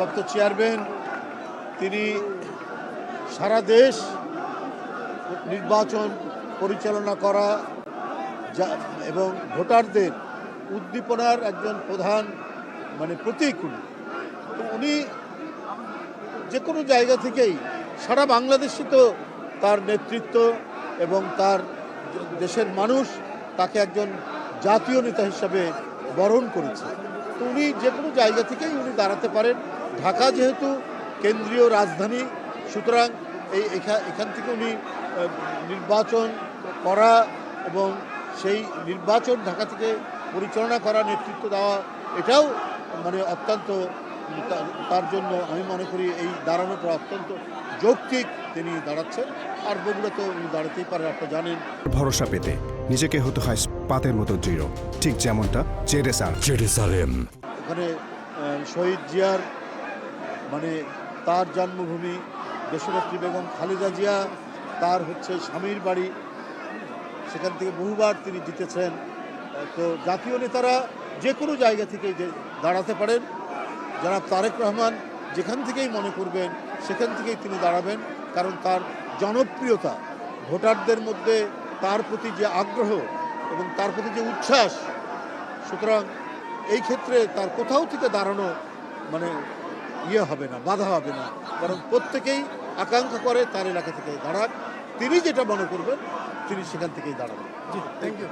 ভারপ্রাপ্ত চেয়ারম্যান, তিনি সারা দেশ নির্বাচন পরিচালনা করা এবং ভোটারদের উদ্দীপনার একজন প্রধান প্রতীক উনি। তো উনি যে কোনো জায়গা থেকেই সারা বাংলাদেশে তো তার নেতৃত্ব এবং তার দেশের মানুষ তাকে একজন জাতীয় নেতা হিসাবে বরণ করেছে। তো উনি যে কোনো জায়গা থেকেই উনি দাঁড়াতে পারেন। ঢাকা যেহেতু কেন্দ্রীয় রাজধানী, সুতরাং এখান থেকে উনি নির্বাচন করা এবং সেই নির্বাচন ঢাকা থেকে পরিচালনা করা, নেতৃত্ব দেওয়া, এটাও অত্যন্ত তার জন্য আমি মনে করি এই দাঁড়ানোটা অত্যন্ত যৌক্তিক। তিনি দাঁড়াচ্ছেন, আর বগুড়া তো উনি দাঁড়াতেই পারে, আপনারা জানেন। ভরসা পেতে নিজেকে হতে হয় পাতের মতো দৃঢ়, ঠিক যেমনটা জেরুসালেম। এখানে শহীদ জিয়ার তার জন্মভূমি, দেশনেত্রী বেগম খালেদা জিয়া তার স্বামীর বাড়ি, সেখান থেকে বহুবার তিনি জিতেছেন। তো জাতীয় নেতারা যে কোনো জায়গা থেকে যে দাঁড়াতে পারেন। জনাব তারেক রহমান যেখান থেকেই মনে করবেন সেখান থেকেই তিনি দাঁড়াবেন, কারণ তার জনপ্রিয়তা, ভোটারদের মধ্যে তার প্রতি যে আগ্রহ এবং তার প্রতি যে উচ্ছ্বাস, সুতরাং এই ক্ষেত্রে তার কোথাও থেকে দাঁড়ানো হবে না, বাধা হবে না, কারণ প্রত্যেকেই আকাঙ্ক্ষা করে তার এলাকা থেকে দাঁড়াক। তিনি যেটা মনে করবেন তিনি সেখান থেকেই দাঁড়াবেন। জি, থ্যাংক ইউ।